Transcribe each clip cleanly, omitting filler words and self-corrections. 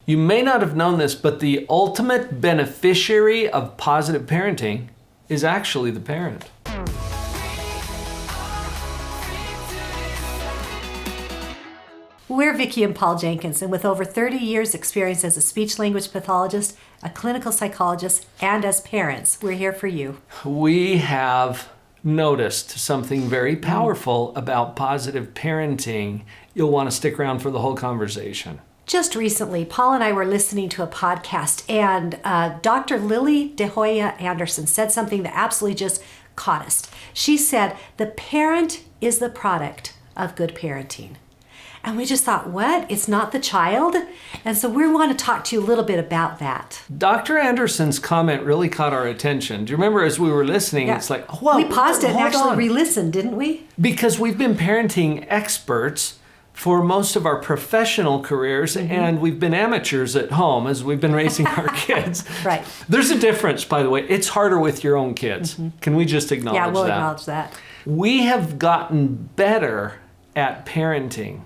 You may not have known this, but the ultimate beneficiary of positive parenting is actually the parent. We're Vicki and Paul Jenkins, and with over 30 years experience as a speech-language pathologist, a clinical psychologist, and as parents, we're here for you. We have noticed something very powerful about positive parenting. You'll want to stick around for the whole conversation. Just recently, Paul and I were listening to a podcast, and Dr. Lily De Hoya Anderson said something that absolutely just caught us. She said, the parent is the product of good parenting. And we just thought, what? It's not the child? And so we want to talk to you a little bit about that. Dr. Anderson's comment really caught our attention. Do you remember as we were listening, It's like, whoa, we paused it and actually on. re-listened, didn't we? Because we've been parenting experts for most of our professional careers, and we've been amateurs at home as we've been raising our kids. Right. There's a difference, by the way. It's harder with your own kids. Can we just acknowledge that? Yeah, we'll acknowledge that. We have gotten better at parenting.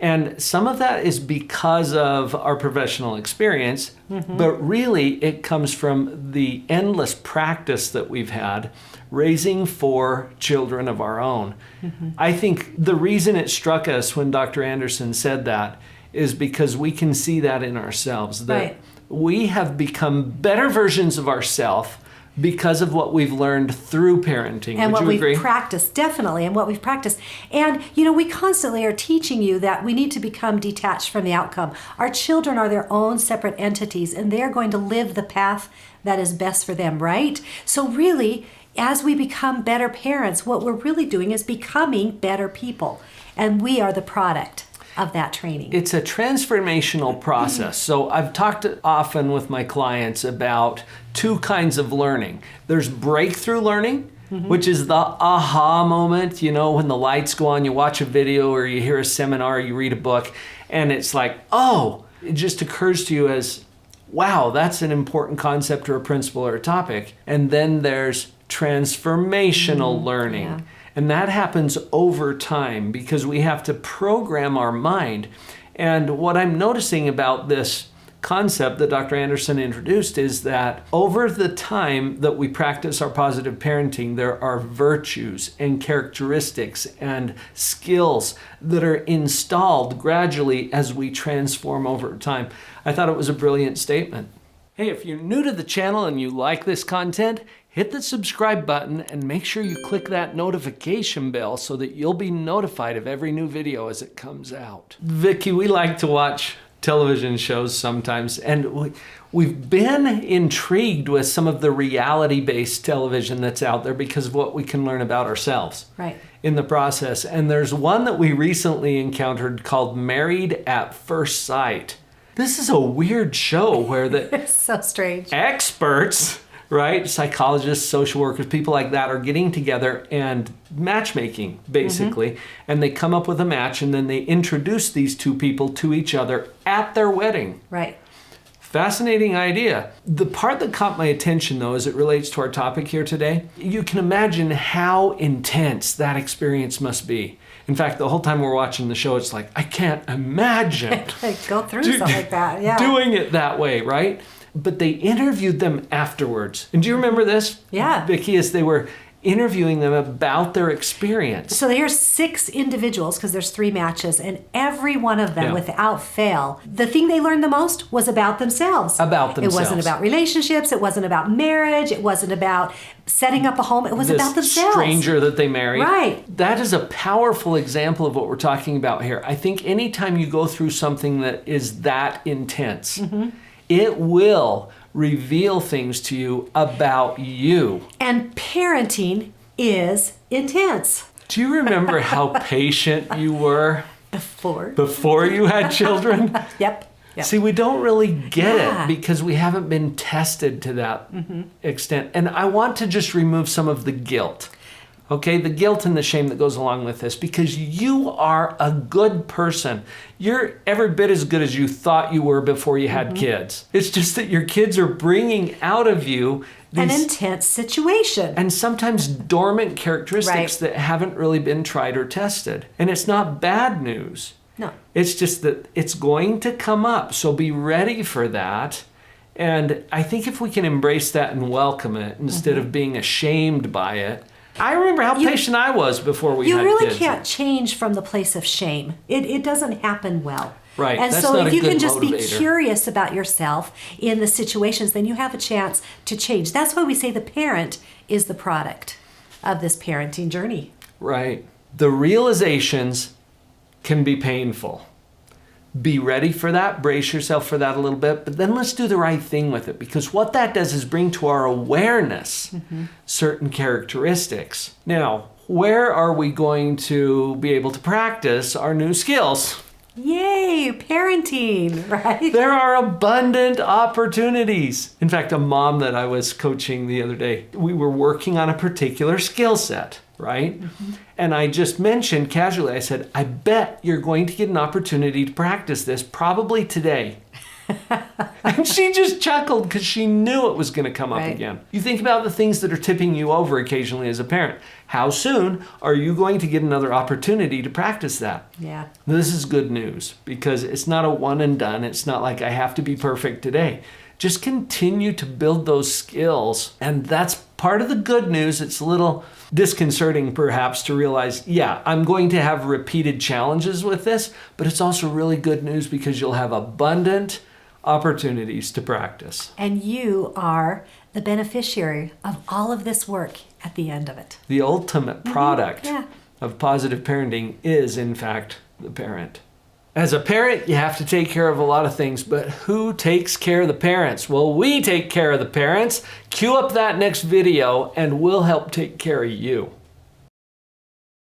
And some of that is because of our professional experience, but really it comes from the endless practice that we've had raising 4 children of our own. I think the reason it struck us when Dr. Anderson said that is because we can see that in ourselves, that we have become better versions of ourselves because of what we've learned through parenting. And Would what you agree? we've practiced, definitely, and what we've practiced. And, you know, we constantly are teaching you that we need to become detached from the outcome. Our children are their own separate entities, and they're going to live the path that is best for them, right? So really, as we become better parents, what we're really doing is becoming better people. And we are the product of that training. It's a transformational process. So I've talked often with my clients about 2 kinds of learning. There's breakthrough learning, which is the aha moment, you know, when the lights go on, you watch a video or you hear a seminar, you read a book, and it's like, oh, it just occurs to you as, wow, that's an important concept or a principle or a topic. And then there's transformational learning. Yeah. And that happens over time because we have to program our mind. And what I'm noticing about this concept that Dr. Anderson introduced is that over the time that we practice our positive parenting, there are virtues and characteristics and skills that are installed gradually as we transform over time. I thought it was a brilliant statement. Hey, if you're new to the channel and you like this content, hit the subscribe button and make sure you click that notification bell so that you'll be notified of every new video as it comes out. Vicki, we like to watch television shows sometimes, and we've been intrigued with some of the reality-based television that's out there because of what we can learn about ourselves in the process. And there's one that we recently encountered called Married at First Sight. This is a weird show where the It's so strange. experts, right, psychologists, social workers, people like that are getting together and matchmaking, basically. And they come up with a match, and then they introduce these 2 people to each other at their wedding. Right. Fascinating idea. The part that caught my attention, though, as it relates to our topic here today, you can imagine how intense that experience must be. In fact, the whole time we're watching the show, it's like, I can't imagine Go through something like that, yeah. doing it that way, right? But they interviewed them afterwards. And do you remember this? Yeah. Vicki, as they were interviewing them about their experience. So here's 6 individuals, because there's 3 matches, and every one of them, without fail, the thing they learned the most was about themselves. About themselves. It wasn't about relationships. It wasn't about marriage. It wasn't about setting up a home. It was about themselves. Stranger that they married. Right. That is a powerful example of what we're talking about here. I think anytime you go through something that is that intense, it will reveal things to you about you. And parenting is intense. Do you remember how patient you were before you had children? Yep. See, we don't really get it because we haven't been tested to that extent. And I want to just remove some of the guilt. Okay, the guilt and the shame that goes along with this, because you are a good person. You're every bit as good as you thought you were before you had kids. It's just that your kids are bringing out of you an intense situation. And sometimes dormant characteristics that haven't really been tried or tested. And it's not bad news. No. It's just that it's going to come up. So be ready for that. And I think if we can embrace that and welcome it instead of being ashamed by it. I remember how patient I was before we had kids. You really can't change from the place of shame. It doesn't happen well. Right. And That's so not if a you good can just be motivator. curious about yourself in the situations, then you have a chance to change. That's why we say the parent is the product of this parenting journey. Right. The realizations can be painful. Be ready for that. Brace yourself for that a little bit. But then let's do the right thing with it, because what that does is bring to our awareness certain characteristics. Now, where are we going to be able to practice our new skills? Yay, parenting, right? There are abundant opportunities. In fact, a mom that I was coaching the other day, we were working on a particular skill set, right? And I just mentioned casually, I said, I bet you're going to get an opportunity to practice this probably today. And she just chuckled because she knew it was going to come up again. You think about the things that are tipping you over occasionally as a parent. How soon are you going to get another opportunity to practice that? Yeah. This is good news because it's not a one and done. It's not like I have to be perfect today. Just continue to build those skills. And that's part of the good news. It's a little disconcerting perhaps to realize, yeah, I'm going to have repeated challenges with this, but it's also really good news because you'll have abundant opportunities to practice. And you are the beneficiary of all of this work at the end of it. The ultimate product of positive parenting is, in fact, the parent. As a parent, you have to take care of a lot of things, but who takes care of the parents? Well, we take care of the parents. Cue up that next video and we'll help take care of you.